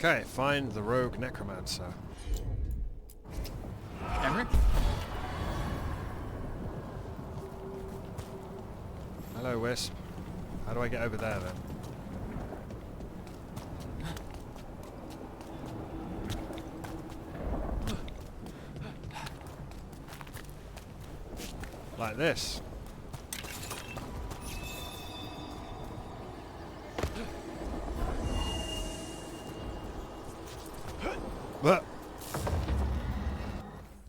Okay, find the rogue necromancer. Emmerich? Hello, Wisp. How do I get over there then? Like this. What?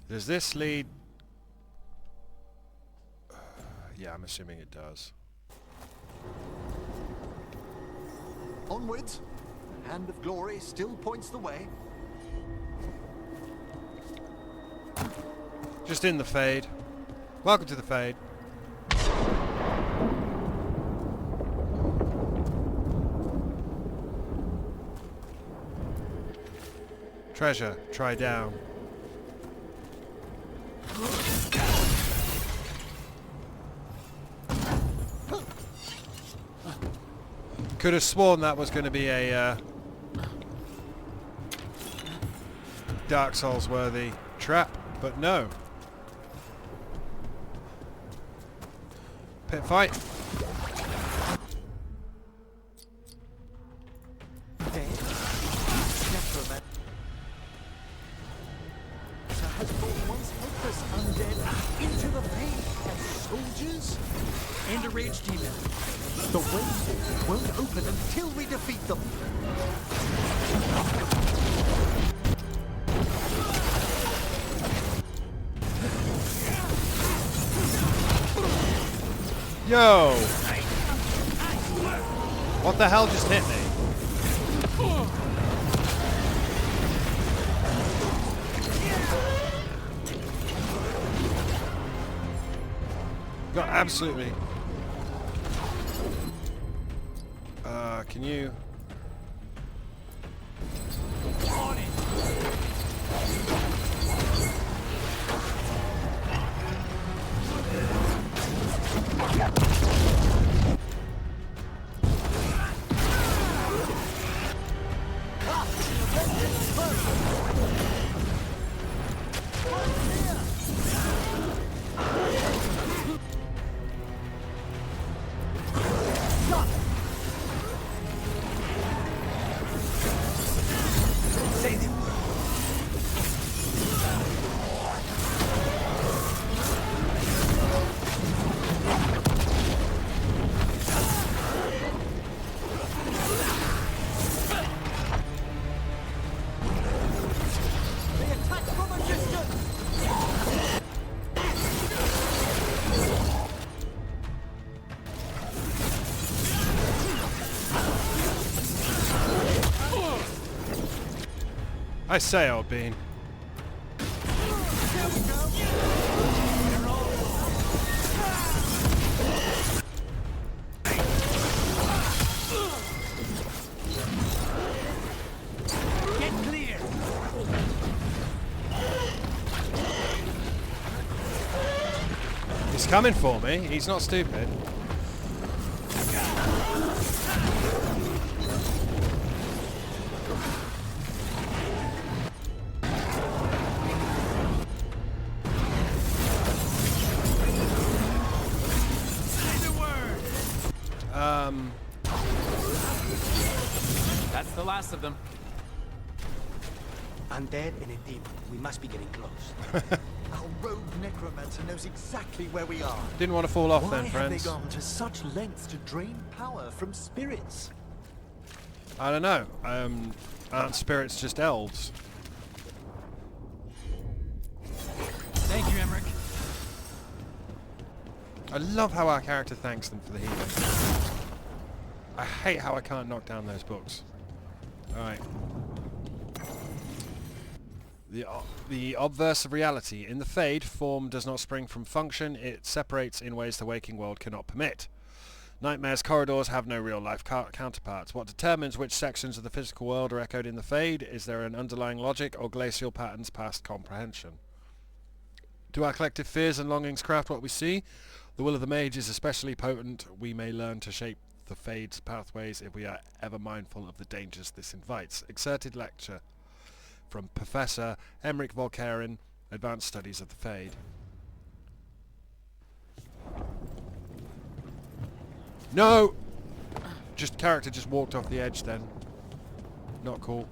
Does this lead... yeah, I'm assuming it does. Onwards. The hand of glory still points the way. Just in the Fade. Welcome to the Fade. Treasure, try down. Could have sworn that was going to be a Dark Souls worthy trap, but no. Pit fight. Has brought once helpless undead into the Veil as soldiers? And a rage demon. The way won't open until we defeat them. Yo! What the hell just hit me? Got absolutely... can you... On it! I say, old bean. Get clear! He's coming for me. He's not stupid. That's the last of them. Undead and a demon. We must be getting close. Our rogue necromancer knows exactly where we are. Didn't want to fall off Why then, have friends. they gone to such lengths to drain power from spirits? I don't know. Aren't spirits just elves? Thank you, Emmerich. I love how our character thanks them for the healing. I hate how I can't knock down those books. Alright. The obverse of reality. In the Fade, form does not spring from function, it separates in ways the waking world cannot permit. Nightmare's corridors have no real-life counterparts. What determines which sections of the physical world are echoed in the Fade? Is there an underlying logic or glacial patterns past comprehension? Do our collective fears and longings craft what we see? The will of the mage is especially potent. We may learn to shape the Fade's pathways if we are ever mindful of the dangers this invites. Excerpted lecture from Professor Emmerich Volkaren, Advanced Studies of the Fade. No! Character just walked off the edge then. Not cool.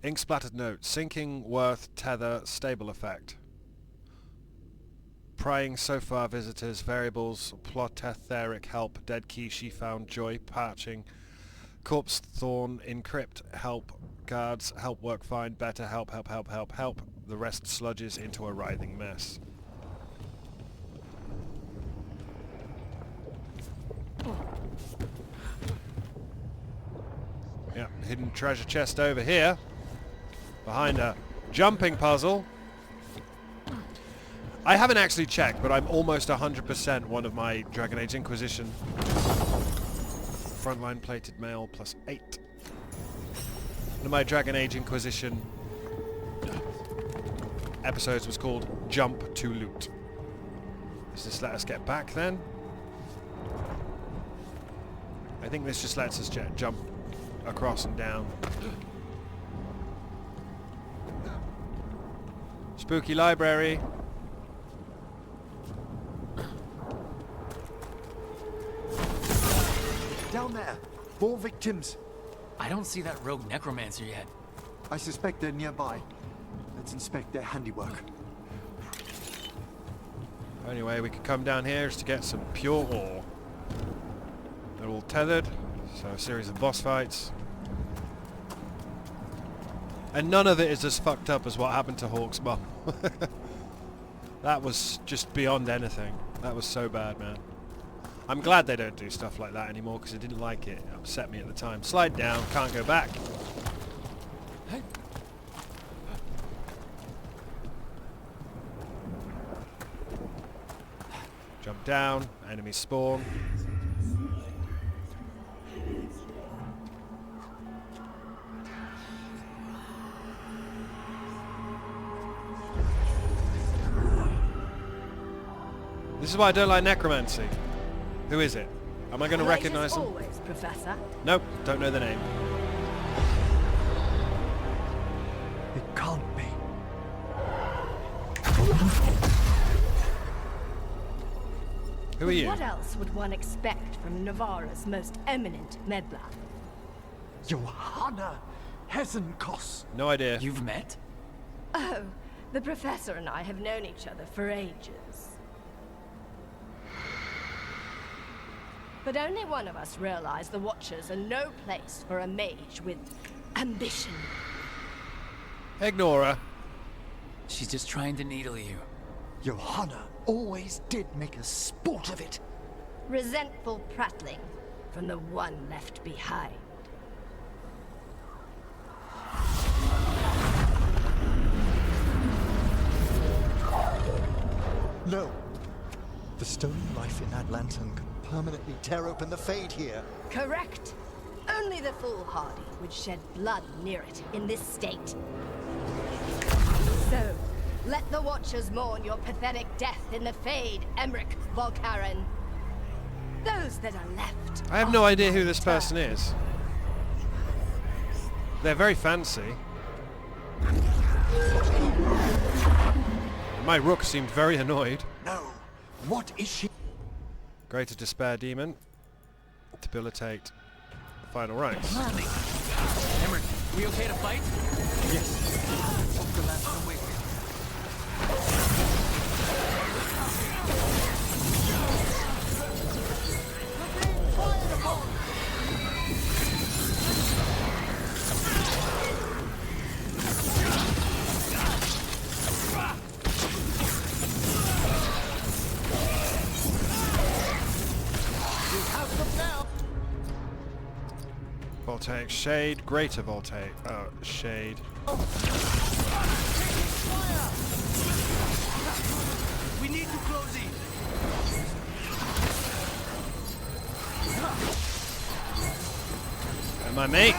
Ink splattered note. Sinking, worth, tether, stable effect. Prying so far visitors, variables, plot, etheric, help, dead key she found, joy, patching, corpse, thorn, encrypt, help, guards, help work fine, better, help, help, help, help, help. The rest sludges into a writhing mess. Yeah, hidden treasure chest over here. Behind a jumping puzzle. I haven't actually checked, but I'm almost 100% one of my Dragon Age Inquisition. Frontline plated mail plus 8. One of my Dragon Age Inquisition episodes was called Jump to Loot. Does this let us get back then? I think this just lets us jump across and down. Spooky library. Down there. 4 victims. I don't see that rogue necromancer yet. I suspect they're nearby. Let's inspect their handiwork. Only way we could come down here is to get some pure ore. They're all tethered, so a series of boss fights. And none of it is as fucked up as what happened to Hawk's mum. That was just beyond anything. That was so bad, man. I'm glad they don't do stuff like that anymore because I didn't like it. It upset me at the time. Slide down, can't go back. Jump down, enemy spawn. This is why I don't like necromancy. Who is it? Am I going to recognize them? Always, Professor. Nope, don't know the name. It can't be. Who are you? What else would one expect from Navarra's most eminent meddler? Johanna Hesenkos. No idea. You've met? Oh, the Professor and I have known each other for ages. But only one of us realized the Watchers are no place for a mage with ambition. Ignore her. She's just trying to needle you. Johanna always did make a sport of it. Resentful prattling from the one left behind. No. The stolen life in that lantern can permanently tear open the Fade here. Correct. Only the foolhardy would shed blood near it in this state. So, let the Watchers mourn your pathetic death in the Fade, Emmerich Volkaren. Those that are left... I have no idea who this person is. They're very fancy. My Rook seemed very annoyed. No. What is she? Greater Despair Demon. Debilitate. Final rites. Emmerich, we okay to fight? Yes. Hope the last one wait here. Voltaic Shade, Greater Voltaic Shade. We need to close in. And my mate.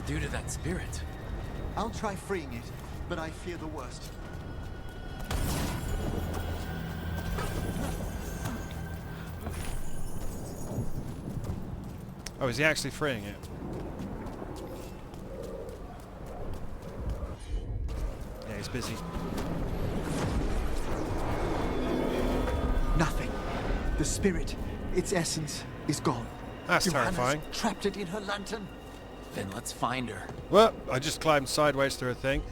do to that spirit? I'll try freeing it, but I fear the worst. Oh, is he actually freeing it? Yeah, he's busy. Nothing. The spirit, its essence, is gone. That's Johanna's terrifying. trapped it in her lantern. Then let's find her. Well, I just climbed sideways through a thing.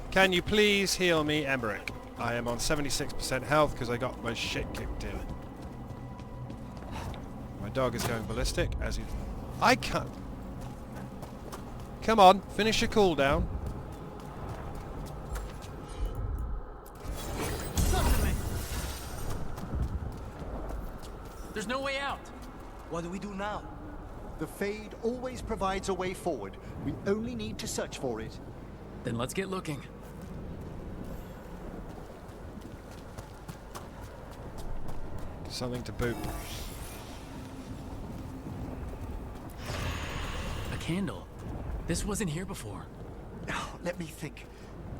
Can you please heal me, Emmerich? I am on 76% health because I got my shit kicked in. My dog is going ballistic as you... I can't... Come on, finish your cooldown. There's no way out. What do we do now? The Fade always provides a way forward. We only need to search for it. Then let's get looking. Something to boot. A candle. This wasn't here before. Oh, let me think.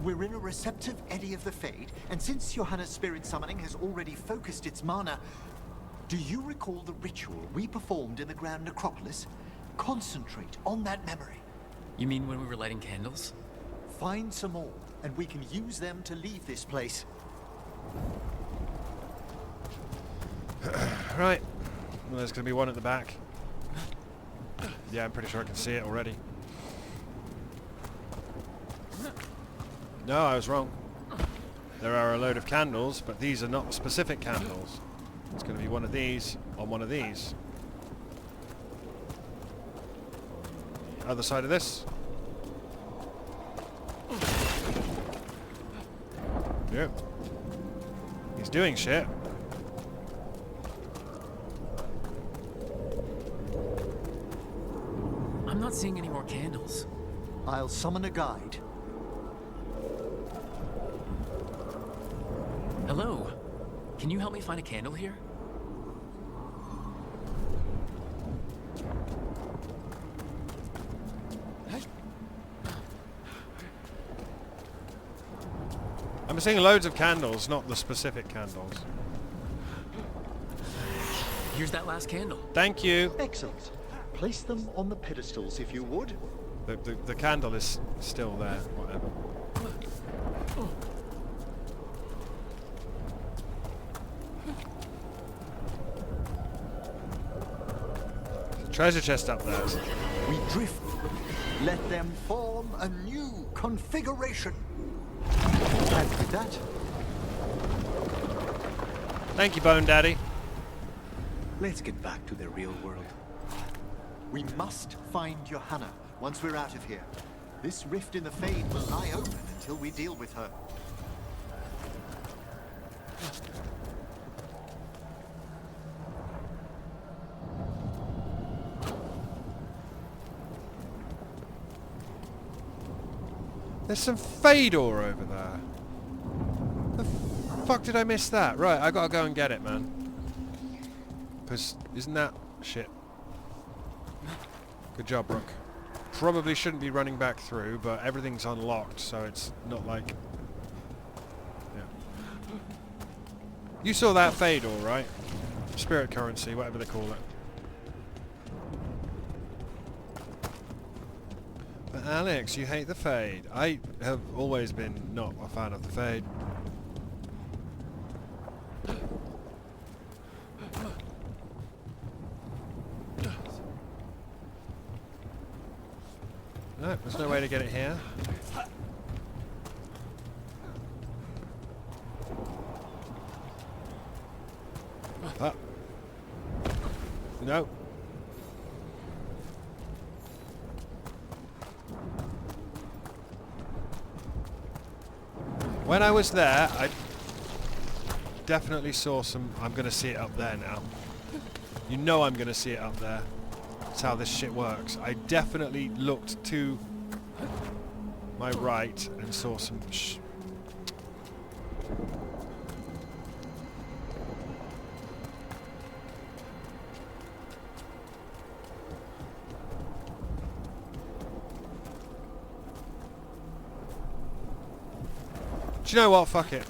We're in a receptive eddy of the Fade, and since Johanna's spirit summoning has already focused its mana, do you recall the ritual we performed in the Grand Necropolis? Concentrate on that memory. You mean when we were lighting candles? Find some more, and we can use them to leave this place. Right. Well, there's going to be one at the back. Yeah, I'm pretty sure I can see it already. No, I was wrong. There are a load of candles, but these are not specific candles. It's going to be one of these on one of these. Other side of this. Yep. He's doing shit. I'm not seeing any more candles. I'll summon a guide. Hello? Can you help me find a candle here? I'm seeing loads of candles, not the specific candles. Here's that last candle. Thank you. Excellent. Place them on the pedestals if you would. The candle is still there, whatever. Treasure chest up there. We drift. Let them form a new configuration. And with that, Thank you, Bone Daddy. let's get back to the real world. We must find Johanna once we're out of here. This rift in the Fade will lie open until we deal with her. There's some Fedor over there. The fuck did I miss that? Right, I gotta go and get it, man. Because isn't that shit? Good job, Rook. Probably shouldn't be running back through, but everything's unlocked, so it's not like... Yeah. You saw that Fedor, right? Spirit currency, whatever they call it. But Alex, you hate the Fade. I have always been not a fan of the Fade. No, there's no way to get it here. Ah. No. When I was there, I definitely saw some... I'm going to see it up there now. You know I'm going to see it up there. That's how this shit works. I definitely looked to my right and saw some... Do you know what? Fuck it.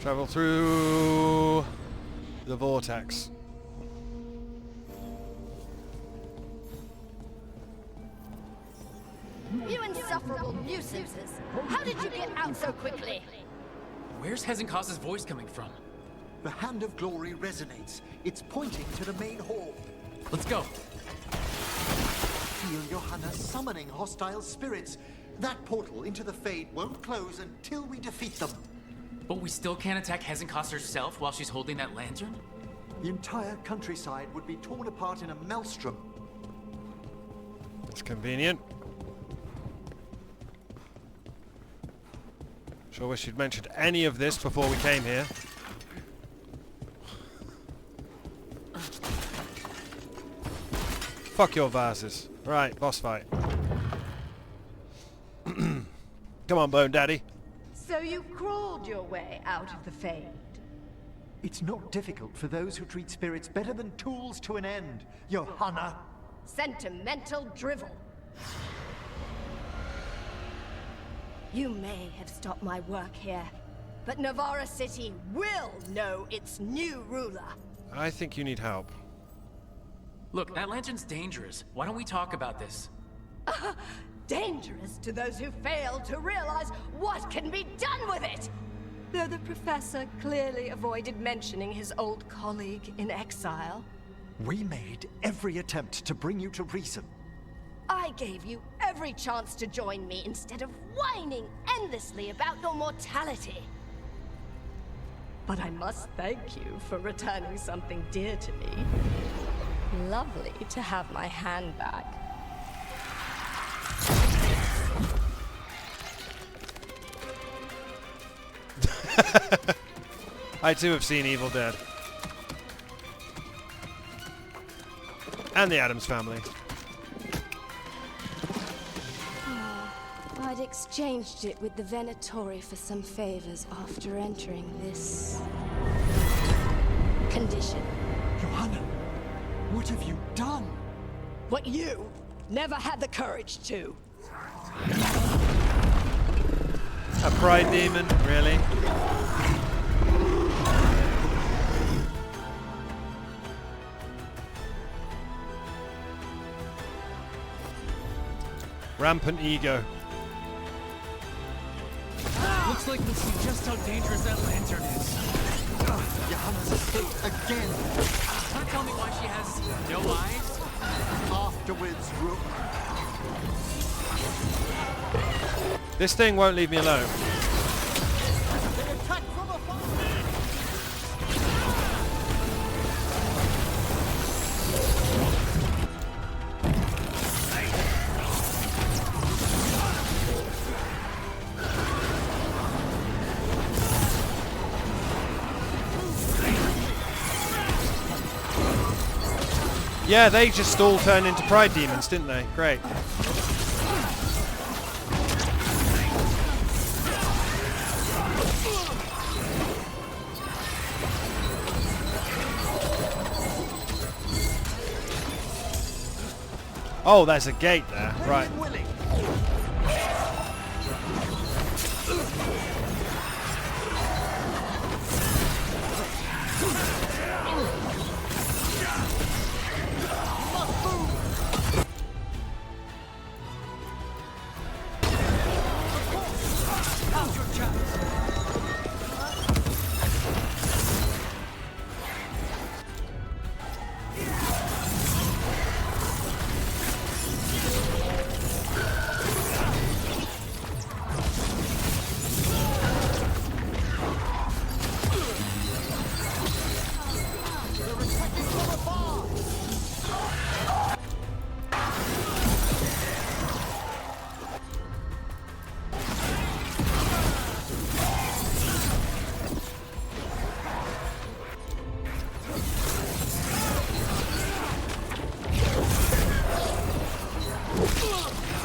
Travel through the vortex. You insufferable nuisances! How did you get out so quickly? Where's Hezekiah's voice coming from? The Hand of Glory resonates. It's pointing to the main hall. Let's go. Feel Johanna summoning hostile spirits. That portal into the Fade won't close until we defeat them. But we still can't attack Hezekiah herself while she's holding that lantern? The entire countryside would be torn apart in a maelstrom. It's convenient. Sure wish you'd mentioned any of this before we came here. Fuck your vases. Right, boss fight. Come on, Bone Daddy. So you crawled your way out of the Fade. It's not difficult for those who treat spirits better than tools to an end, Johanna. Sentimental drivel. You may have stopped my work here, but Navarra City will know its new ruler. I think you need help. Look, that lantern's dangerous. Why don't we talk about this? Dangerous to those who fail to realize what can be done with it! Though the professor clearly avoided mentioning his old colleague in exile. We made every attempt to bring you to reason. I gave you every chance to join me instead of whining endlessly about your mortality. But I must thank you for returning something dear to me. Lovely to have my hand back. I too have seen Evil Dead. And the Addams Family. I'd exchanged it with the Venatori for some favors after entering this condition. Johanna, what have you done? What you never had the courage to. A pride demon, really? Rampant ego. Looks like we'll see just how dangerous that lantern is. Johanna's escaped again. Can't tell me why she has no eyes? Afterwards, Rook. This thing won't leave me alone. They attack from afar. Yeah, they just all turned into pride demons, didn't they? Great. Oh, there's a gate there. Right.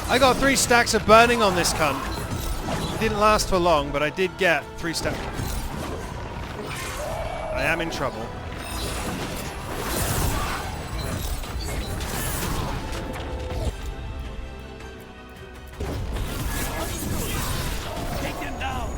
I got 3 stacks of burning on this cunt. It didn't last for long, but I did get 3 stacks. I am in trouble. Take him down.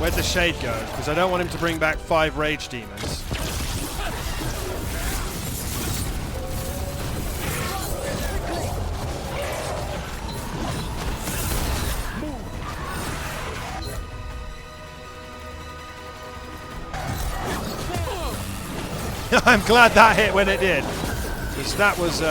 Where'd the shade go? Because I don't want him to bring back 5 rage demons. I'm glad that hit when it did. Because that was...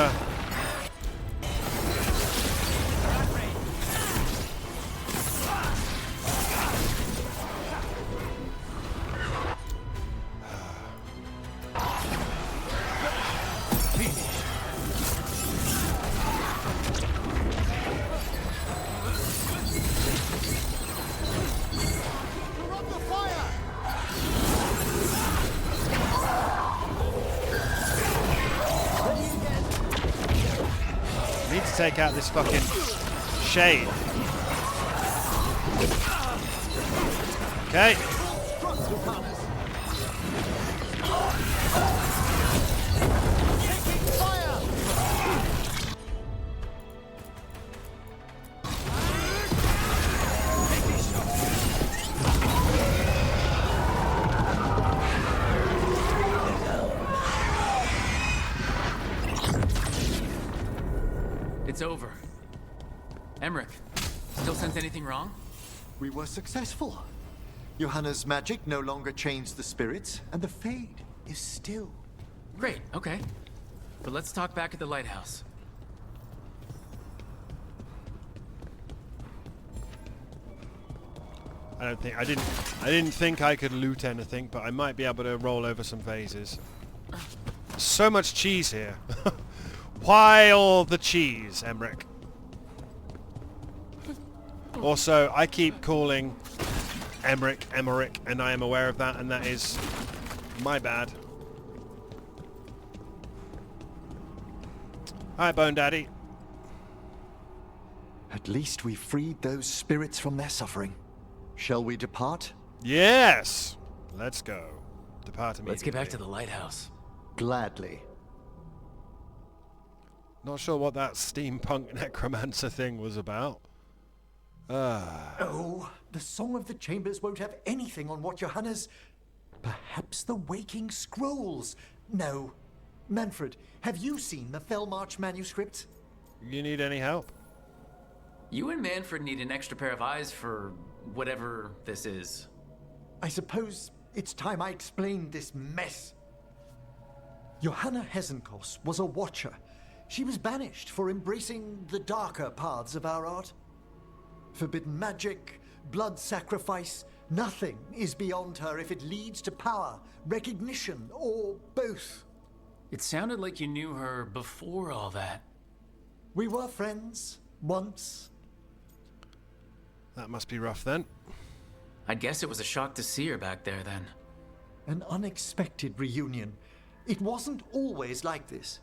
need to take out this fucking shade. Okay. It's over. Emmerich, still sense anything wrong? We were successful. Johanna's magic no longer changed the spirits, and the Fade is still. Great, okay. But let's talk back at the lighthouse. I didn't think I could loot anything, but I might be able to roll over some vases. So much cheese here. Why all the cheese, Emmerich? Also, I keep calling Emmerich, and I am aware of that, and that is my bad. Hi, Bone Daddy. At least we freed those spirits from their suffering. Shall we depart? Yes! Let's go. Depart immediately. Let's get back to the lighthouse. Gladly. Not sure what that steampunk necromancer thing was about. Oh, the Song of the Chambers won't have anything on what Johanna's... Perhaps the Waking Scrolls? No. Manfred, have you seen the Felmarch manuscripts? You need any help? You and Manfred need an extra pair of eyes for whatever this is. I suppose it's time I explained this mess. Johanna Hesenkos was a watcher. She was banished for embracing the darker paths of our art. Forbidden magic, blood sacrifice, nothing is beyond her if it leads to power, recognition, or both. It sounded like you knew her before all that. We were friends, once. That must be rough then. I'd guess it was a shock to see her back there then. An unexpected reunion. It wasn't always like this.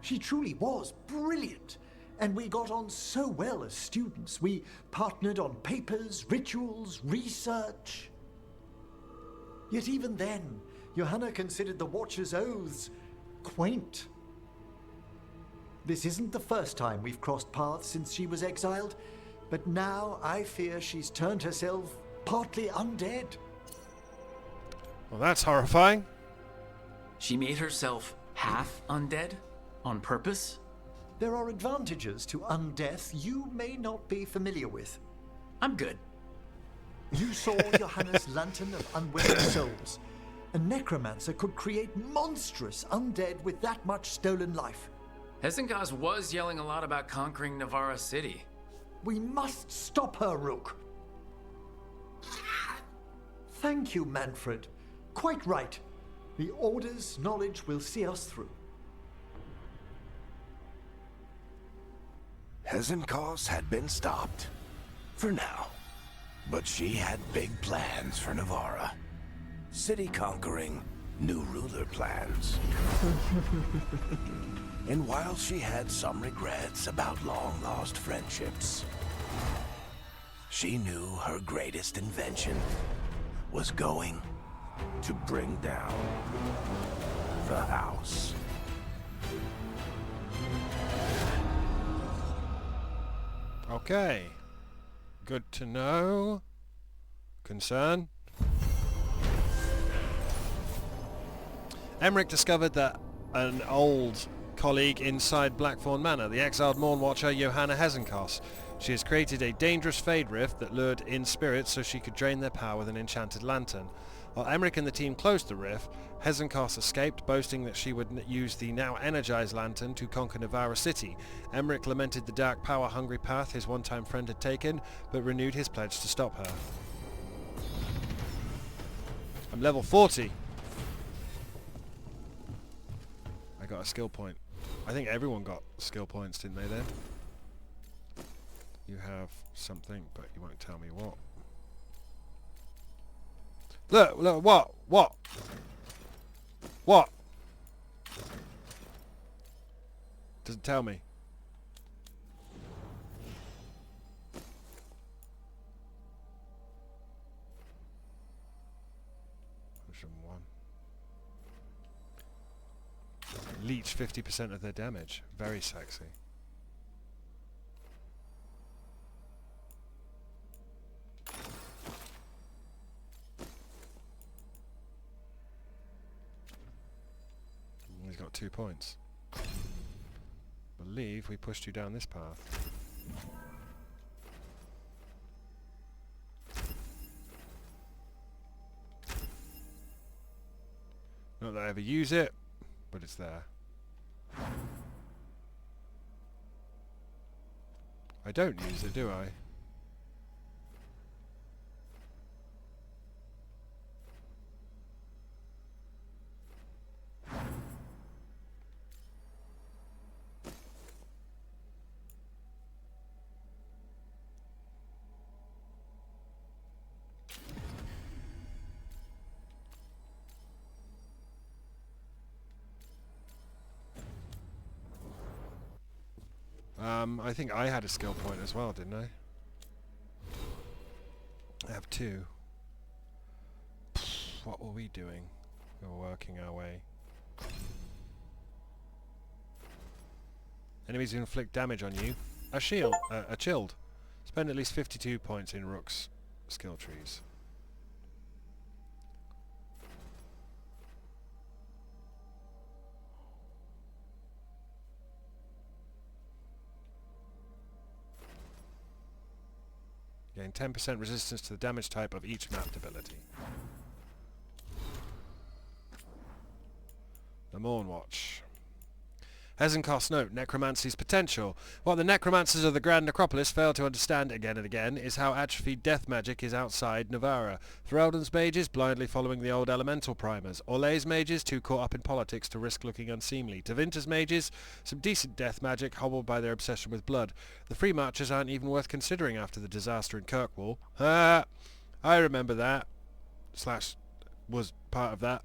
She truly was brilliant, and we got on so well as students. We partnered on papers, rituals, research. Yet even then, Johanna considered the Watcher's oaths quaint. This isn't the first time we've crossed paths since she was exiled, but now I fear she's turned herself partly undead. Well, that's horrifying. She made herself half undead? On purpose? There are advantages to undeath you may not be familiar with. I'm good. You saw Johanna's Lantern of Unwilling Souls. A necromancer could create monstrous undead with that much stolen life. Hesenkos was yelling a lot about conquering Navarra City. We must stop her, Rook. Thank you, Manfred. Quite right. The Order's knowledge will see us through. Hesenkos had been stopped. For now. But she had big plans for Navarra. city conquering, new ruler plans. And while she had some regrets about long-lost friendships, she knew her greatest invention was going to bring down the house. Okay. Good to know. Concern. Emmerich discovered that an old colleague inside Blackthorn Manor, the exiled Morn Watcher Johanna Hezenkos. She has created a dangerous Fade Rift that lured in spirits so she could drain their power with an enchanted lantern. While Emmerich and the team closed the rift, Hezenkos escaped, boasting that she would use the now energized lantern to conquer Navarra City. Emmerich lamented the dark power-hungry path his one-time friend had taken, but renewed his pledge to stop her. I'm level 40. I got a skill point. I think everyone got skill points, didn't they then? You have something, but you won't tell me what. Look, look, what? What? What? Doesn't tell me. Leech 50% of their damage. Very sexy. He's got 2 points. Believe we pushed you down this path. Not that I ever use it, but it's there. I don't use it, do I? I think I had a skill point as well, didn't I? I have 2. What were we doing? We were working our way. Enemies who inflict damage on you are chilled. Spend at least 52 points in Rook's skill trees. Gain 10% resistance to the damage type of each mapped ability. The Mornwatch. Hezenkos note, Necromancy's potential. What the Necromancers of the Grand Necropolis fail to understand again and again is how atrophied death magic is outside Navarra. Ferelden's mages blindly following the old elemental primers. Orlay's mages too caught up in politics to risk looking unseemly. Tevinter's mages, some decent death magic hobbled by their obsession with blood. The Free Marchers aren't even worth considering after the disaster in Kirkwall. I remember that. / was part of that.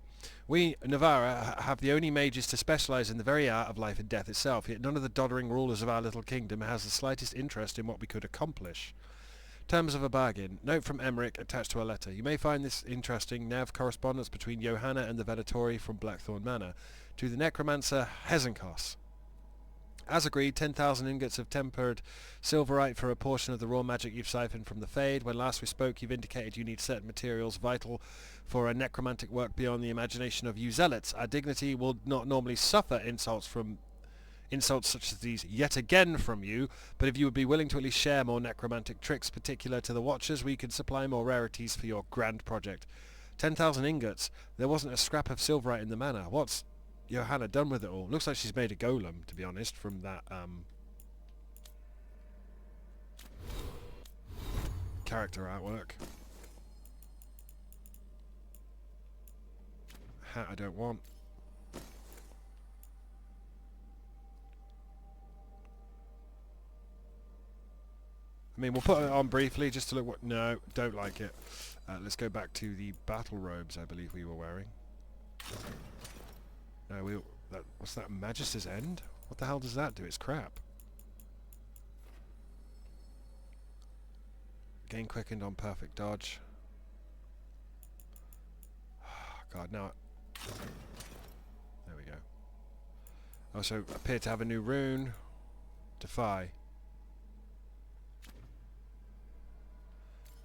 We, Navarra, have the only mages to specialise in the very art of life and death itself, yet none of the doddering rulers of our little kingdom has the slightest interest in what we could accomplish. Terms of a bargain. Note from Emmerich attached to a letter. You may find this interesting. Nav correspondence between Johanna and the Venatori from Blackthorn Manor. To the necromancer Hezenkos. As agreed, 10,000 ingots of tempered silverite for a portion of the raw magic you've siphoned from the Fade. When last we spoke, you've indicated you need certain materials vital for a necromantic work beyond the imagination of you zealots. Our dignity will not normally suffer insults such as these yet again from you, but if you would be willing to at least share more necromantic tricks particular to the Watchers, we can supply more rarities for your grand project. 10,000 ingots. There wasn't a scrap of silverite in the manor. What's Johanna done with it all? Looks like she's made a golem, to be honest, from that character artwork. Hat I don't want. I mean, we'll put it on briefly just to look what... No, don't like it. Let's go back to the battle robes I believe we were wearing. No, what's that? Magister's End? What the hell does that do? It's crap. Gain quickened on perfect dodge. God, no. There we go. Also appear to have a new rune. Defy.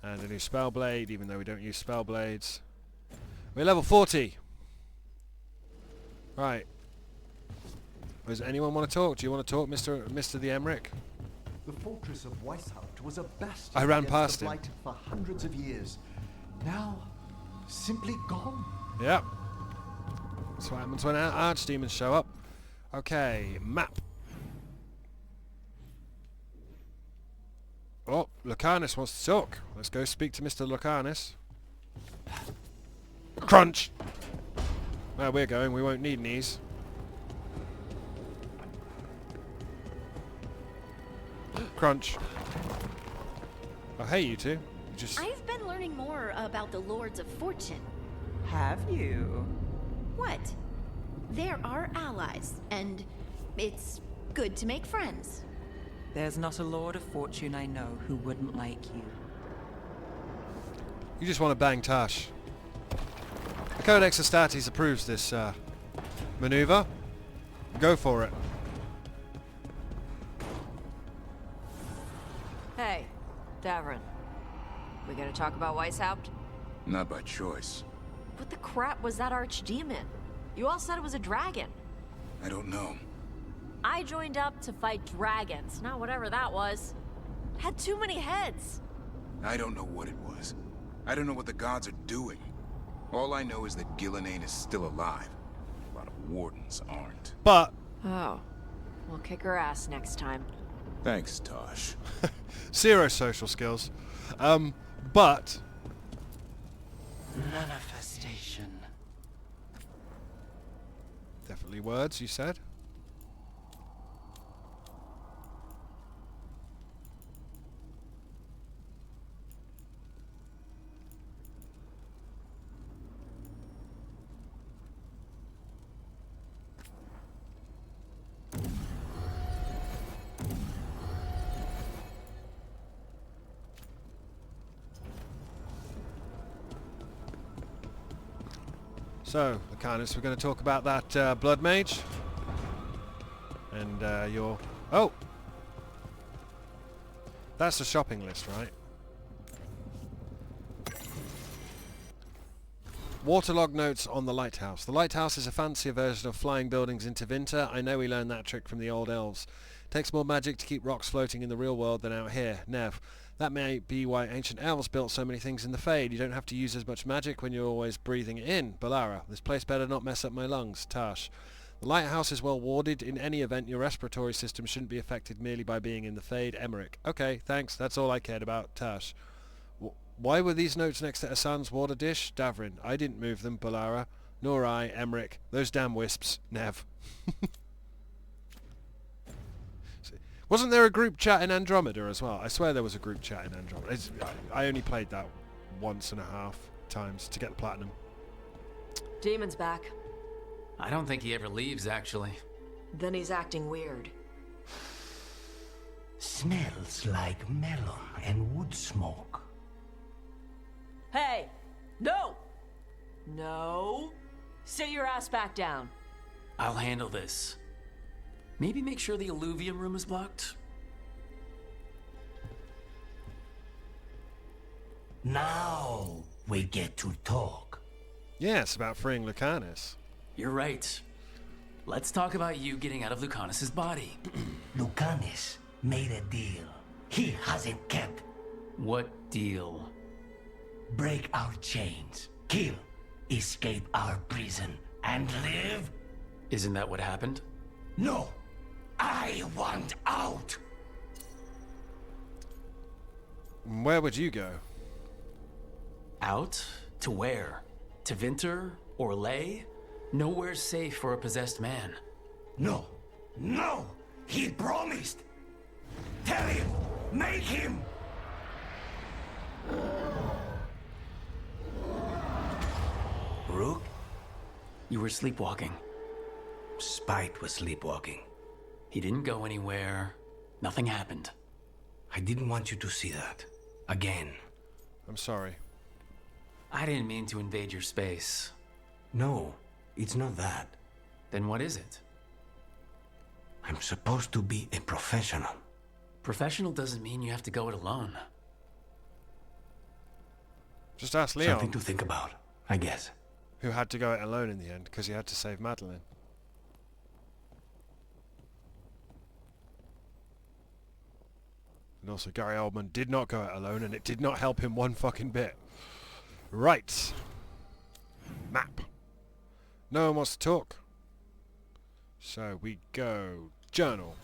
And a new spell blade, even though we don't use spell blades. We're level 40. Right. Does anyone want to talk? Do you want to talk, Mr. the Emmerich? The fortress of Weishaupt was a bastion I ran against past the him. blight for hundreds of years. Now, simply gone. Yep. That's what happens when archdemons show up. Okay, map. Oh, Lucanus wants to talk. Let's go speak to Mr. Lucanus. Crunch! Where we're going, we won't need knees. Crunch. Oh, hey, you two. You just... I've been learning more about the Lords of Fortune. Have you? What? They're our allies, and it's good to make friends. There's not a Lord of Fortune I know who wouldn't like you. You just want to bang Tash. The Codex Astartes approves this maneuver. Go for it. Hey, Davrin. We gonna talk about Weishaupt? Not by choice. What the crap was that archdemon? You all said it was a dragon. I don't know. I joined up to fight dragons, not whatever that was. Had too many heads. I don't know what it was. I don't know what the gods are doing. All I know is that Gillenane is still alive. A lot of wardens aren't. But... Oh. We'll kick her ass next time. Thanks, Tosh. Zero social skills. But... Manifestation. Definitely words, you said. So, Lucanus, we're going to talk about that Blood Mage. And your... Oh! That's the shopping list, right? Waterlog notes on the lighthouse. The lighthouse is a fancier version of flying buildings in Tevinter. I know we learned that trick from the old elves. Takes more magic to keep rocks floating in the real world than out here. Nev. That may be why ancient elves built so many things in the Fade. You don't have to use as much magic when you're always breathing it in. Balara. This place better not mess up my lungs. Tash. The lighthouse is well warded. In any event, your respiratory system shouldn't be affected merely by being in the Fade. Emmerich. Okay, thanks. That's all I cared about. Tash. Why were these notes next to Asan's water dish? Davrin. I didn't move them. Balara. Nor I. Emmerich. Those damn wisps. Nev. Wasn't there a group chat in Andromeda as well? I swear there was a group chat in Andromeda. I only played that 1.5 times to get the platinum. Demon's back. I don't think he ever leaves, actually. Then he's acting weird. Smells like melon and wood smoke. Hey! No! No! Sit your ass back down. I'll handle this. Maybe make sure the Eluvian room is blocked? Now we get to talk. Yes, about freeing Lucanus. You're right. Let's talk about you getting out of Lucanus's body. Lucanus made a deal he hasn't kept. What deal? Break our chains, kill, escape our prison, and live? Isn't that what happened? No, I want out. Where would you go? Out? To where? To Vinter? Or Lay? Nowhere's safe for a possessed man. No, no, he promised. Tell him, make him. Rook? You were sleepwalking. Spite was sleepwalking. He didn't go anywhere. Nothing happened. I didn't want you to see that. Again. I'm sorry. I didn't mean to invade your space. No, it's not that. Then what is it? I'm supposed to be a professional. Professional doesn't mean you have to go it alone. Just ask Leon, Something to think about, I guess. who had to go it alone in the end because he had to save Madeline. And also Gary Oldman did not go it alone, and it did not help him one fucking bit. Right. Map. No one wants to talk. So we go journal.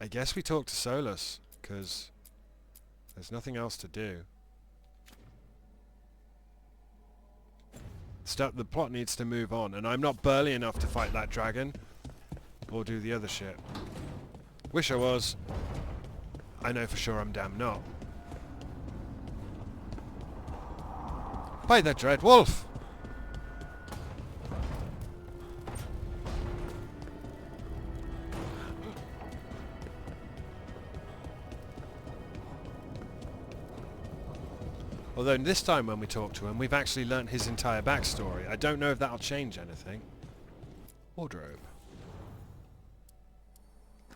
I guess we talk to Solas, because there's nothing else to do. The plot needs to move on, and I'm not burly enough to fight that dragon, or do the other shit. Wish I was. I know for sure I'm damn not. By the dread wolf! Although this time when we talk to him, we've actually learnt his entire backstory. I don't know if that'll change anything. Wardrobe. Is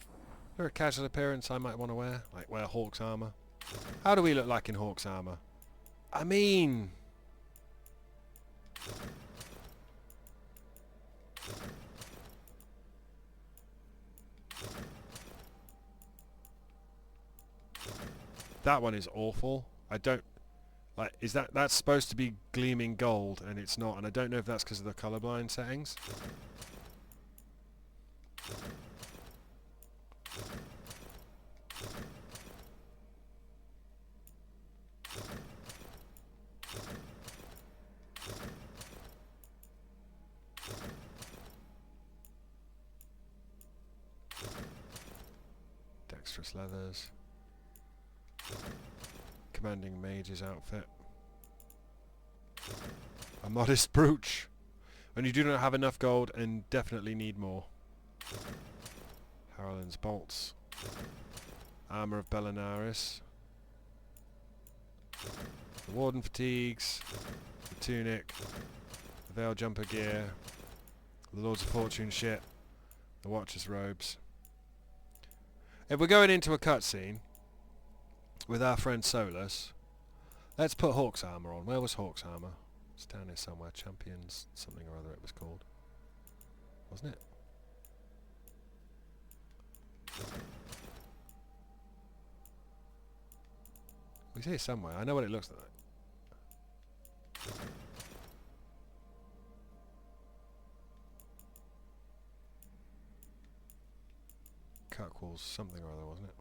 there a casual appearance I might want to wear? Like wear Hawk's armour? How do we look like in Hawk's armour? I mean... That one is awful. I don't... Like, is that's supposed to be gleaming gold, and it's not, and I don't know if that's because of the colorblind settings. Dexterous leathers. Commanding mage's outfit. A modest brooch. When you do not have enough gold and definitely need more. Harlan's bolts. Armour of Belinaris. The Warden fatigues. The tunic. The Veil jumper gear. The Lords of Fortune shit. The Watcher's robes. If we're going into a cutscene with our friend Solas, let's put Hawk's armour on. Where was Hawk's armour? It's down here somewhere. Champions something or other it was called. Wasn't it? We see it somewhere. I know what it looks like. Kirkwall's something or other, wasn't it?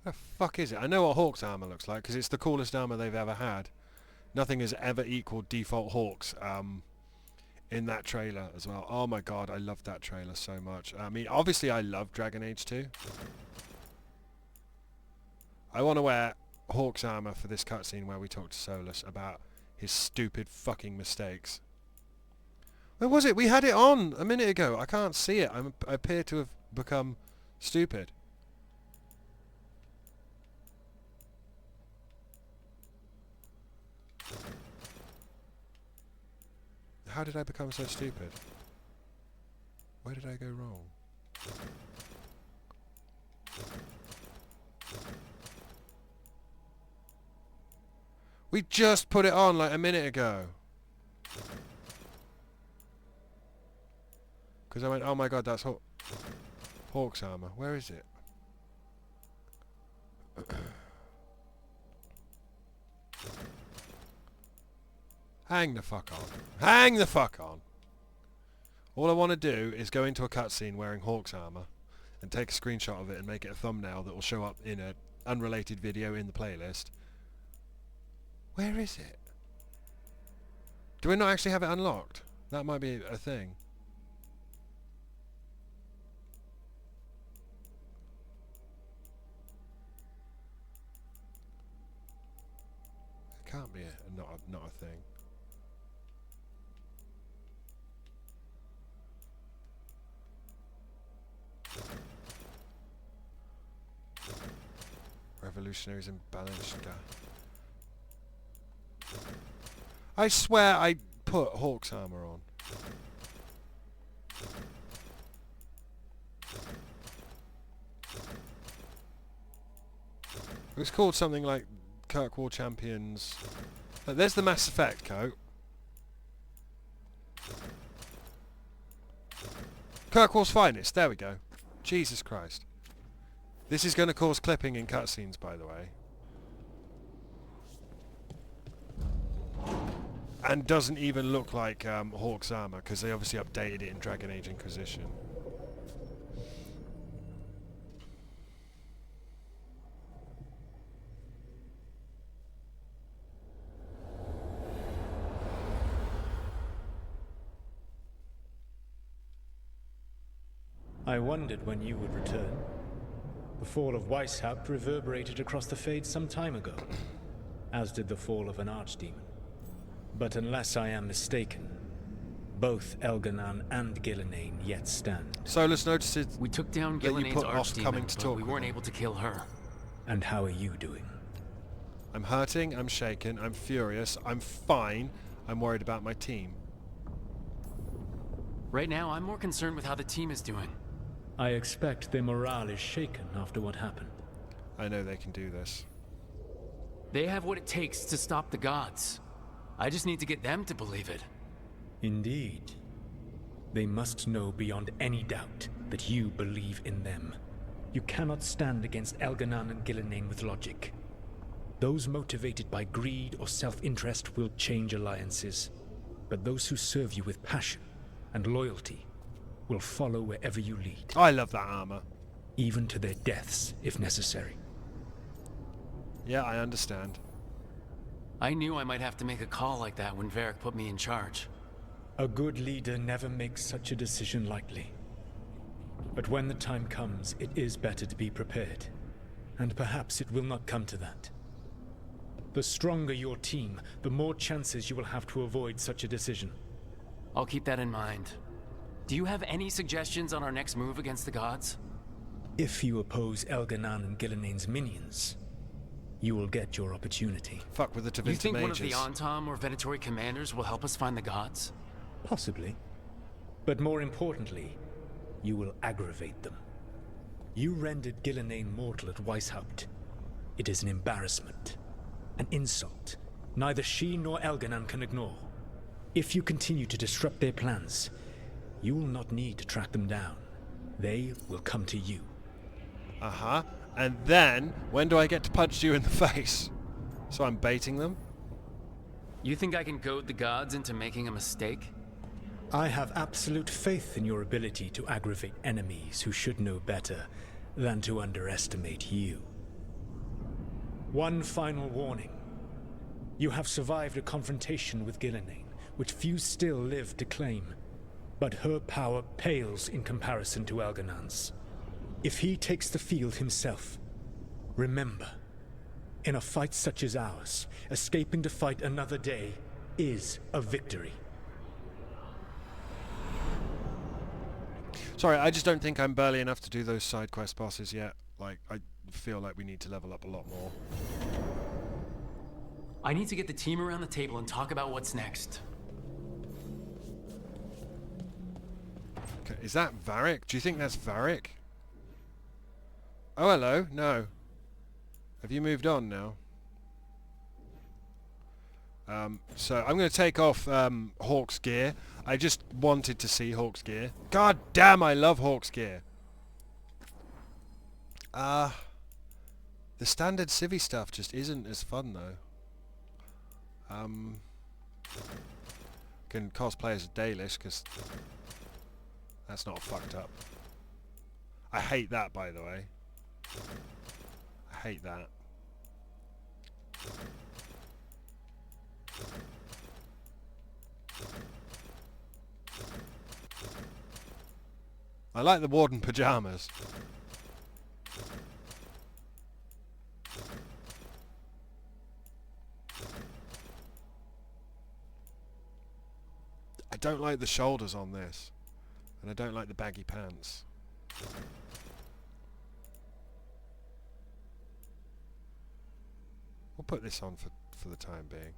The fuck is it? I know what Hawk's armour looks like because it's the coolest armour they've ever had. Nothing has ever equaled default Hawks in that trailer as well. Oh my god, I loved that trailer so much. I mean, obviously I love Dragon Age 2. I want to wear Hawk's armour for this cutscene where we talk to Solas about his stupid fucking mistakes. Where was it? We had it on a minute ago. I can't see it. I appear to have become stupid. How did I become so stupid? Where did I go wrong? We just put it on like a minute ago. Because I went, oh my god, that's Hawk's armour. Where is it? Hang the fuck on. Hang the fuck on! All I want to do is go into a cutscene wearing Hawk's armour and take a screenshot of it and make it a thumbnail that will show up in an unrelated video in the playlist. Where is it? Do we not actually have it unlocked? That might be a thing. It can't be not a thing. Revolutionaries in Balanchka. I swear I put Hawk's armor on. It was called something like Kirkwall Champions. There's the Mass Effect coat. Kirkwall's Finest. There we go. Jesus Christ. This is going to cause clipping in cutscenes, by the way. And doesn't even look like Hawk's armor, because they obviously updated it in Dragon Age Inquisition. I wondered when you would return. The fall of Weishaupt reverberated across the Fade some time ago, as did the fall of an archdemon. But unless I am mistaken, both Elganan and Gillenane yet stand. Solas noticed we took down that you Gillenane's put off archdemon, coming to but talk we with weren't him. able to kill her. And how are you doing? I'm hurting, I'm shaken, I'm furious, I'm fine, I'm worried about my team. Right now, I'm more concerned with how the team is doing. I expect their morale is shaken after what happened. I know they can do this. They have what it takes to stop the gods. I just need to get them to believe it. Indeed. They must know beyond any doubt that you believe in them. You cannot stand against Elganan and Gillenane with logic. Those motivated by greed or self-interest will change alliances. But those who serve you with passion and loyalty will follow wherever you lead. I love that armor. Even to their deaths, if necessary. Yeah, I understand. I knew I might have to make a call like that when Varric put me in charge. A good leader never makes such a decision lightly. But when the time comes, it is better to be prepared. And perhaps it will not come to that. The stronger your team, the more chances you will have to avoid such a decision. I'll keep that in mind. Do you have any suggestions on our next move against the gods? If you oppose Elganan and Gillenane's minions, you will get your opportunity. Fuck with the Tevinter You think mages. one of the Antom or Venatori commanders will help us find the gods? Possibly. But more importantly, you will aggravate them. You rendered Gillenane mortal at Weishaupt. It is an embarrassment. An insult. Neither she nor Elganan can ignore. If you continue to disrupt their plans, you will not need to track them down. They will come to you. Uh-huh. And then, when do I get to punch you in the face? So I'm baiting them? You think I can goad the gods into making a mistake? I have absolute faith in your ability to aggravate enemies who should know better than to underestimate you. One final warning. You have survived a confrontation with Gillenane, which few still live to claim. But her power pales in comparison to Elganan's. If he takes the field himself, remember, in a fight such as ours, escaping to fight another day is a victory. Sorry, I just don't think I'm burly enough to do those side quest bosses yet. Like, I feel like we need to level up a lot more. I need to get the team around the table and talk about what's next. Okay, is that Varric? Do you think that's Varric? Oh, hello. No. Have you moved on now? So I'm going to take off Hawk's gear. I just wanted to see Hawk's gear. God damn, I love Hawk's gear. The standard civvy stuff just isn't as fun though. Can cosplay as a Dalish because that's not fucked up. I hate that, by the way. I hate that. I like the warden pyjamas. I don't like the shoulders on this. And I don't like the baggy pants. We'll put this on for the time being.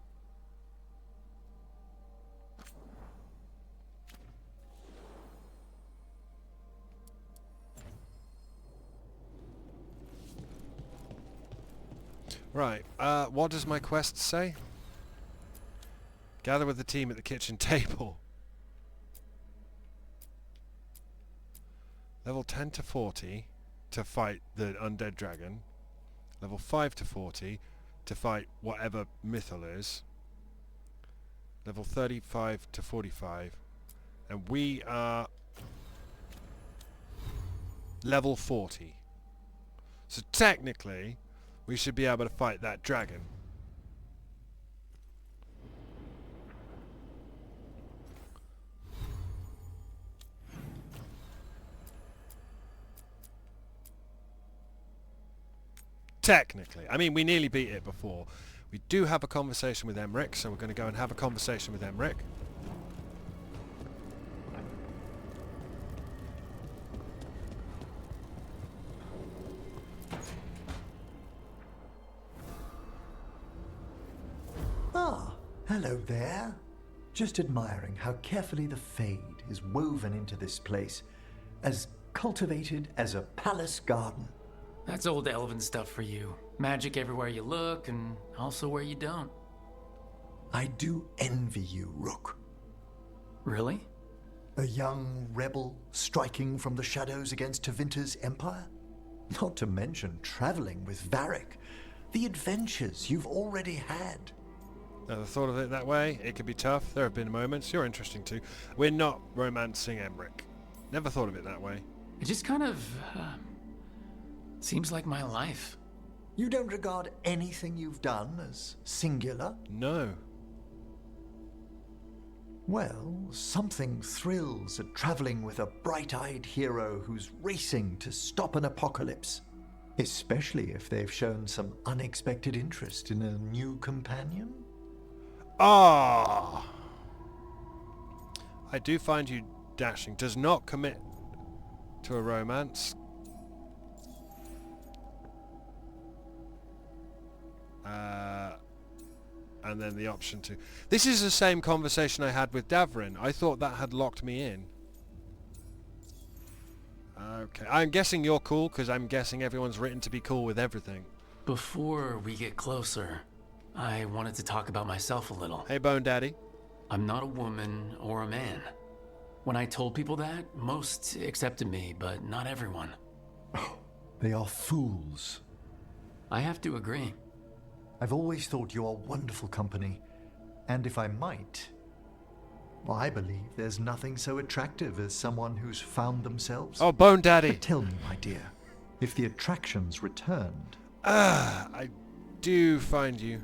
Right, what does my quest say? Gather with the team at the kitchen table. Level 10 to 40 to fight the undead dragon. Level 5 to 40 to fight whatever Mythal is. Level 35 to 45. And we are level 40. So technically, we should be able to fight that dragon. Technically. I mean, we nearly beat it before. We do have a conversation with Emmerich, so we're going to go and have a conversation with Emmerich. Ah, hello there. Just admiring how carefully the Fade is woven into this place, as cultivated as a palace garden. That's old elven stuff for you. Magic everywhere you look, and also where you don't. I do envy you, Rook. Really? A young rebel striking from the shadows against Tevinter's empire? Not to mention traveling with Varric. The adventures you've already had. Never thought of it that way. It could be tough. There have been moments. You're interesting too. We're not romancing Emmerich. Never thought of it that way. It just kind of... seems like my life. You don't regard anything you've done as singular? No. Well, something thrills at traveling with a bright-eyed hero who's racing to stop an apocalypse. Especially if they've shown some unexpected interest in a new companion. Ah! I do find you dashing. Does not commit to a romance. And then the option to... This is the same conversation I had with Davrin. I thought that had locked me in. Okay. I'm guessing you're cool, because I'm guessing everyone's written to be cool with everything. Before we get closer, I wanted to talk about myself a little. Hey, Bone Daddy. I'm not a woman or a man. When I told people that, most accepted me, but not everyone. Oh, they are fools. I have to agree. I've always thought you are wonderful company, and if I might, well, I believe there's nothing so attractive as someone who's found themselves. Oh, Bone Daddy. But tell me, my dear, if the attraction's returned. I do find you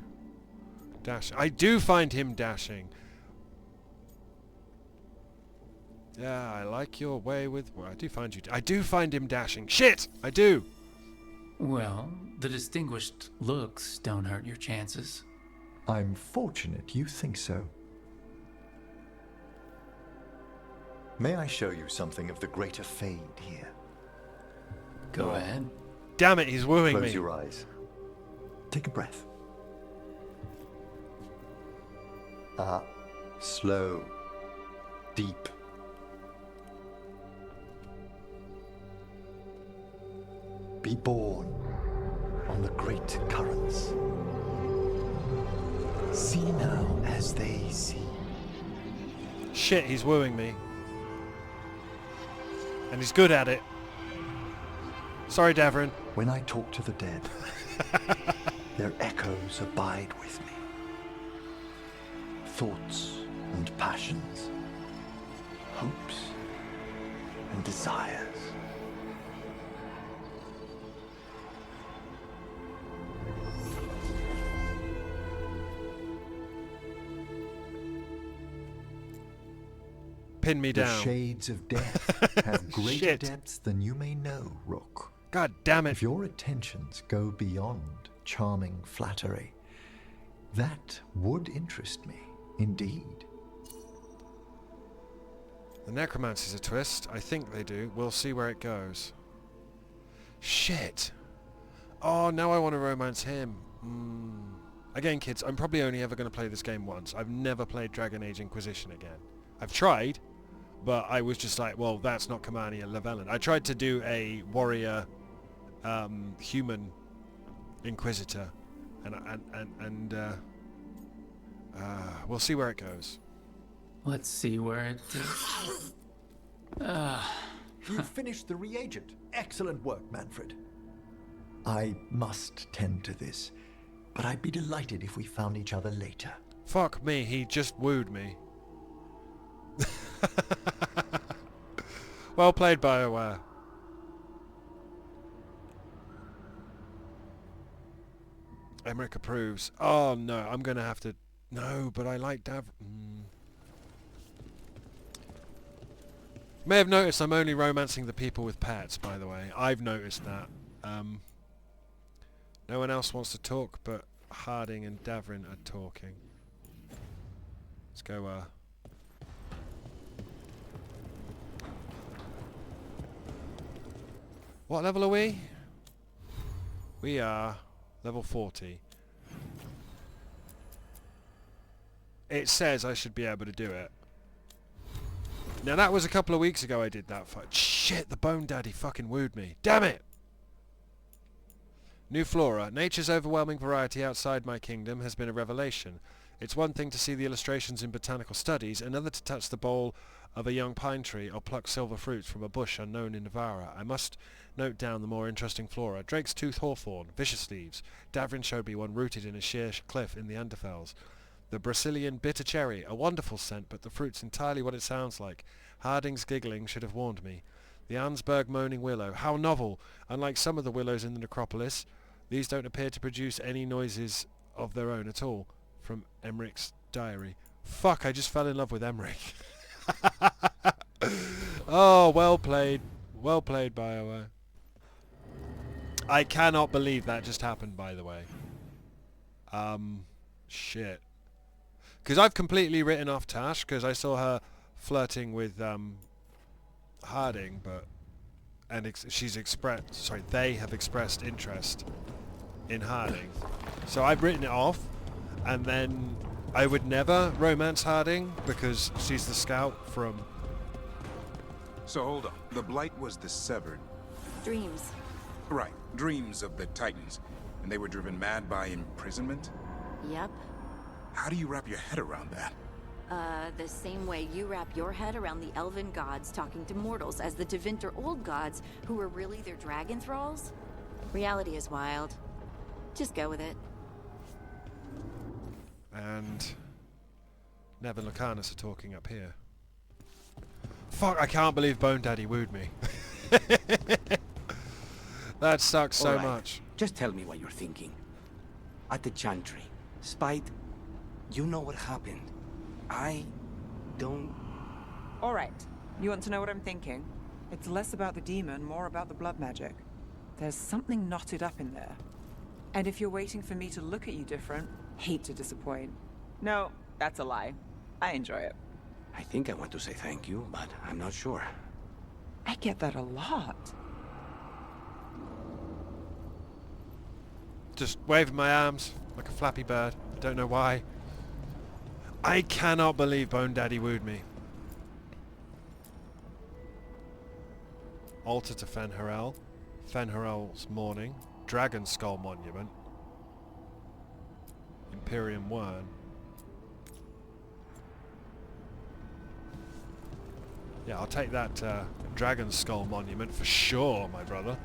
dashing. I do find him dashing. Yeah, I like your way with... Well, I do find him dashing. Shit! I do! Well, the distinguished looks don't hurt your chances. I'm fortunate you think so. May I show you something of the greater Fade here? Go ahead. Damn it, he's wooing me. Close your eyes. Take a breath. Slow. Deep. Be born on the great currents. See now as they see. Shit, he's wooing me. And he's good at it. Sorry, Davrin. When I talk to the dead, their echoes abide with me. Thoughts and passions, hopes and desires. Pin me The down. shades of death have greater Shit. depths than you may know, Rook. God damn it. If your attentions go beyond charming flattery, that would interest me, indeed. The necromancy's a twist. I think they do. We'll see where it goes. Shit. Oh, now I want to romance him. Again, kids, I'm probably only ever going to play this game once. I've never played Dragon Age Inquisition again. I've tried, but I was just like, well, that's not Kamani and Llewellyn. I tried to do a warrior, human Inquisitor, and we'll see where it goes. Let's see where it You finished the reagent. Excellent work, Manfred. I must tend to this, but I'd be delighted if we found each other later. Fuck me, he just wooed me. Well played, BioWare. Emmerich approves. Oh no, I'm gonna have to... No, but I like May have noticed I'm only romancing the people with pets, by the way. I've noticed that. No one else wants to talk, but Harding and Davrin are talking. Let's go, What level are we? We are level 40. It says I should be able to do it. Now that was a couple of weeks ago I did that fight. Shit, the Bone Daddy fucking wooed me. Damn it! New flora. Nature's overwhelming variety outside my kingdom has been a revelation. It's one thing to see the illustrations in botanical studies, another to touch the bole of a young pine tree or pluck silver fruits from a bush unknown in Navarra. I must note down the more interesting flora. Drake's tooth hawthorn, vicious leaves. Davrin showed me one rooted in a sheer cliff in the Underfells. The Brazilian bitter cherry, a wonderful scent, but the fruit's entirely what it sounds like. Harding's giggling should have warned me. The Arnsberg moaning willow, how novel! Unlike some of the willows in the necropolis, these don't appear to produce any noises of their own at all. From Emmerich's diary. Fuck, I just fell in love with Emmerich. Oh, well played. Well played, BioWare. I cannot believe that just happened, by the way. Shit. Because I've completely written off Tash, because I saw her flirting with Harding, but... And she's expressed... Sorry, they have expressed interest in Harding. So I've written it off, and then I would never romance Harding, because she's the scout from... So hold on. The Blight was the severed. Dreams. Right. Dreams of the Titans. And they were driven mad by imprisonment? Yep. How do you wrap your head around that? The same way you wrap your head around the elven gods talking to mortals as the Tevinter old gods who were really their dragon thralls. Reality is wild. Just go with it. And Nevin and Lucanus are talking up here. Fuck, I can't believe Bone Daddy wooed me. That sucks so much. Just tell me what you're thinking. At the Chantry, Spite, you know what happened. I don't... Alright, you want to know what I'm thinking? It's less about the demon, more about the blood magic. There's something knotted up in there. And if you're waiting for me to look at you different, hate to disappoint. No, that's a lie. I enjoy it. I think I want to say thank you, but I'm not sure. I get that a lot. Just waving my arms like a flappy bird. I don't know why. I cannot believe Bone Daddy wooed me. Altar to Fen'Harel. Fen'Harel's Mourning. Dragon Skull Monument. Imperium Wern. Yeah, I'll take that Dragon Skull Monument for sure, my brother.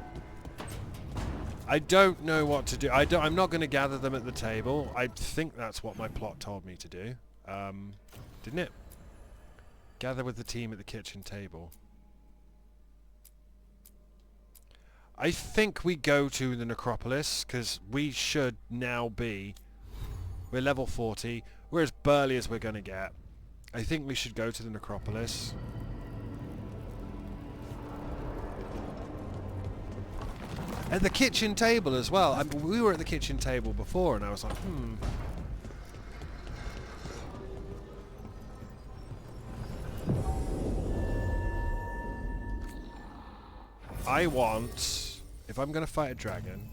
I don't know what to do. I'm not going to gather them at the table. I think that's what my plot told me to do. Didn't it? Gather with the team at the kitchen table. I think we go to the necropolis, because we should now be... We're level 40. We're as burly as we're going to get. I think we should go to the necropolis. At the kitchen table as well. We were at the kitchen table before and I was like, I want... If I'm going to fight a dragon...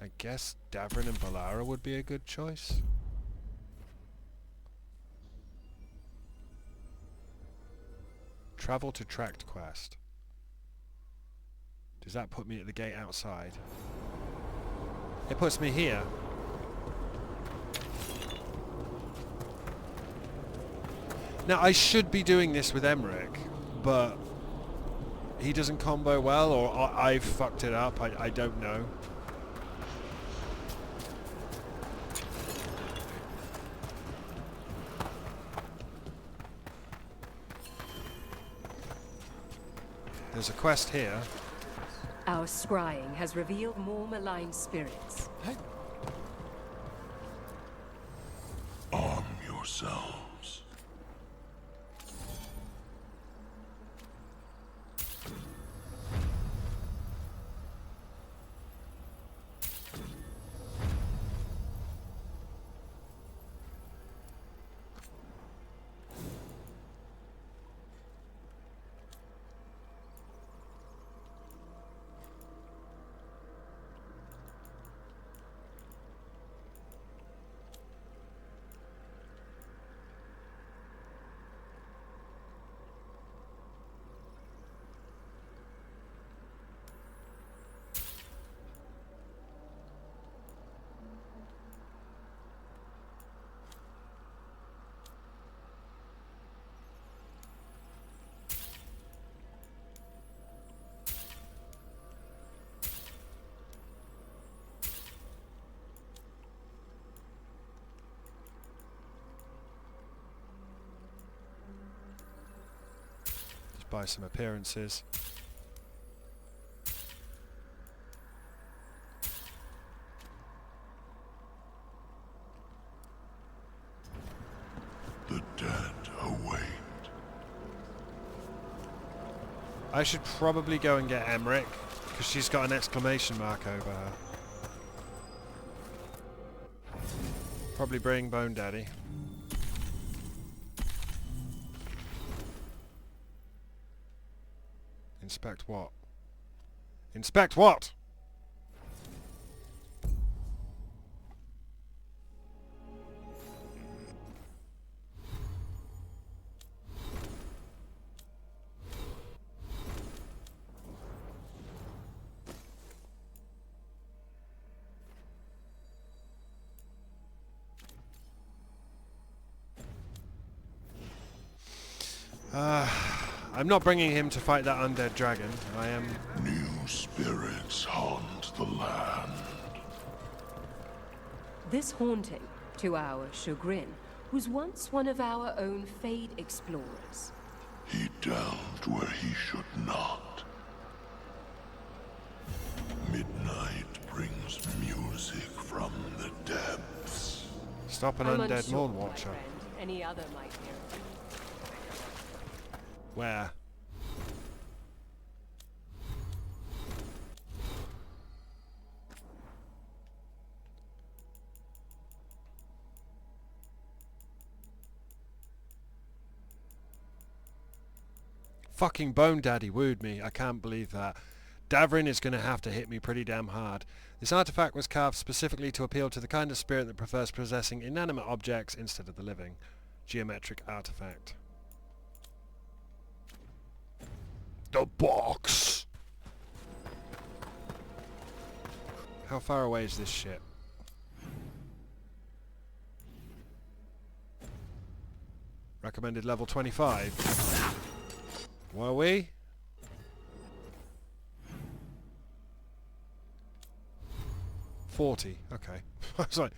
I guess Davrin and Balara would be a good choice. Travel to Tract quest. Does that put me at the gate outside? It puts me here. Now I should be doing this with Emmerich, but he doesn't combo well, or I've fucked it up. I don't know. There's a quest here. Our scrying has revealed more malign spirits. Arm yourselves. Buy some appearances. The dead await. I should probably go and get Emmerich, because she's got an exclamation mark over her. Probably bring Bone Daddy. Inspect what? Inspect what? I'm not bringing him to fight that undead dragon. I am... New spirits haunt the land. This haunting, to our chagrin, was once one of our own Fade explorers. He delved where he should not. Midnight brings music from the depths. Stop an undead Moon Watcher. Any other might hear. Where? Fucking Bone Daddy wooed me. I can't believe that. Davrin is going to have to hit me pretty damn hard. This artifact was carved specifically to appeal to the kind of spirit that prefers possessing inanimate objects instead of the living. Geometric artifact. The box! How far away is this shit? Recommended level 25. Were we? $40. Okay. I was like,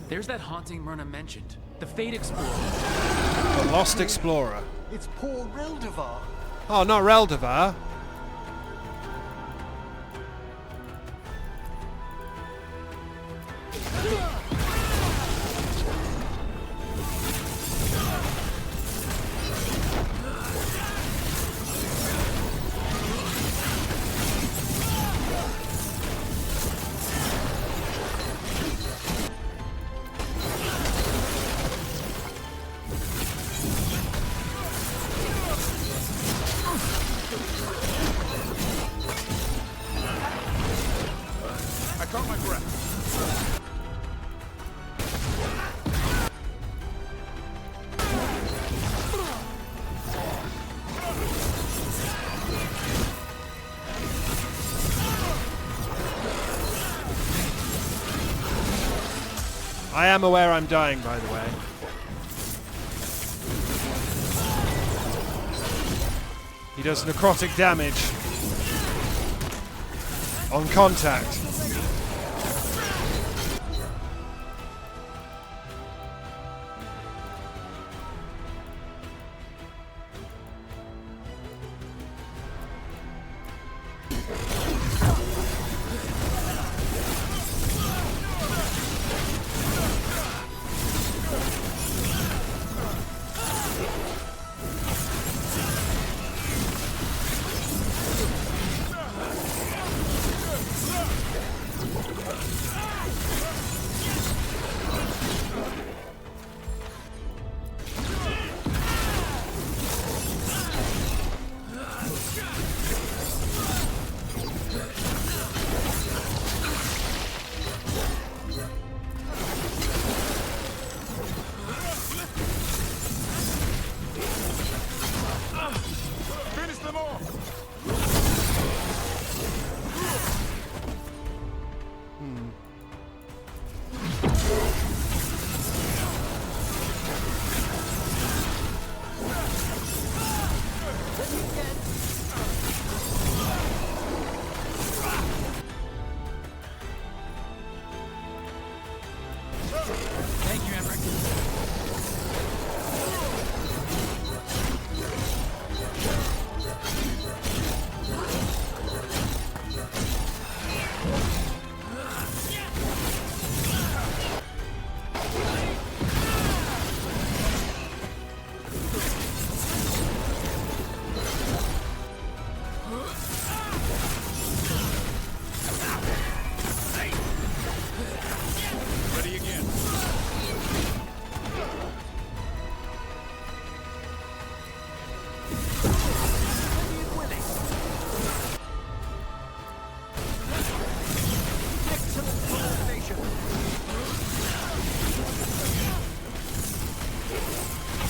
There's that haunting Myrna mentioned. The Fate Explorer. The Lost Explorer. It's poor Reldevar. Oh, not Reldevar. I am aware I'm dying, by the way. He does necrotic damage on contact.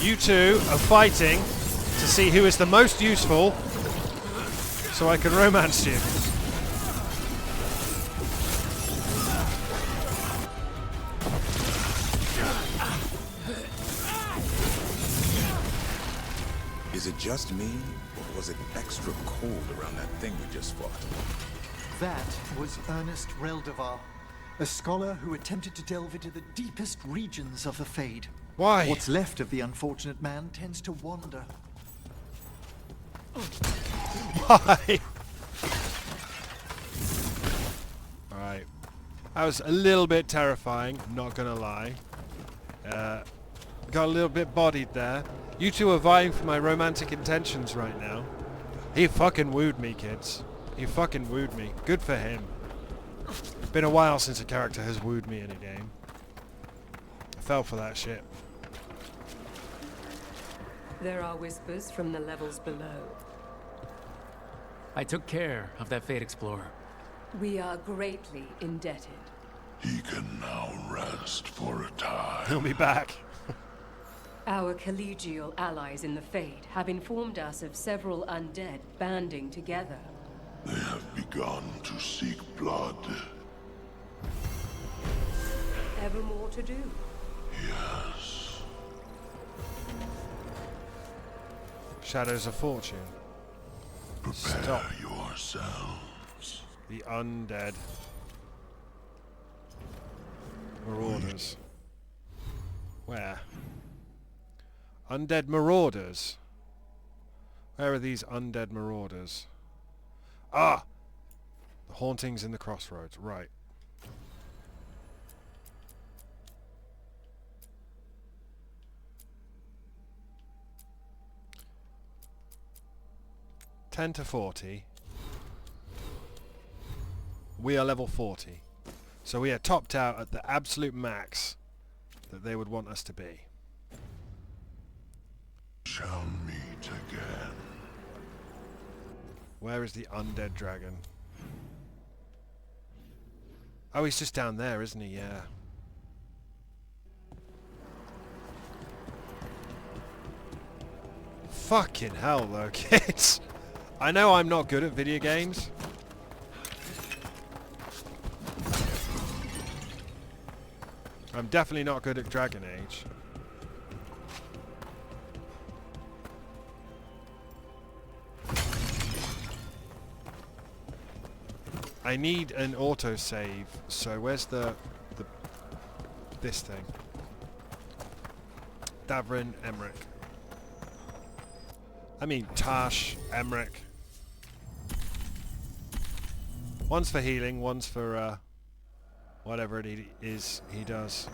You two are fighting to see who is the most useful, so I can romance you. Is it just me, or was it extra cold around that thing we just fought? That was Ernest Reldevar, a scholar who attempted to delve into the deepest regions of the Fade. Why? What's left of the unfortunate man tends to wander. Why? Alright. That was a little bit terrifying, not gonna lie. Got a little bit bodied there. You two are vying for my romantic intentions right now. He fucking wooed me, kids. He fucking wooed me. Good for him. Been a while since a character has wooed me in a game. I fell for that shit. There are whispers from the levels below. I took care of that Fate Explorer. We are greatly indebted. He can now rest for a time. He'll be back. Our collegial allies in the Fade have informed us of several undead banding together. They have begun to seek blood. Ever more to do? Yes. Shadows of Fortune. Prepare Stop. yourselves. The undead. Marauders. Where? Undead marauders. Where are these undead marauders? Ah! The hauntings in the crossroads. Right. $10 to $40. We are level 40. So we are topped out at the absolute max that they would want us to be. Shall meet again. Where is the undead dragon? Oh, he's just down there, isn't he? Yeah. Fucking hell, though, kids. I know I'm not good at video games. I'm definitely not good at Dragon Age. I need an autosave, so where's this thing? Davrin, Emmerich. I mean Tash, Emmerich. One's for healing, one's for whatever it is he does.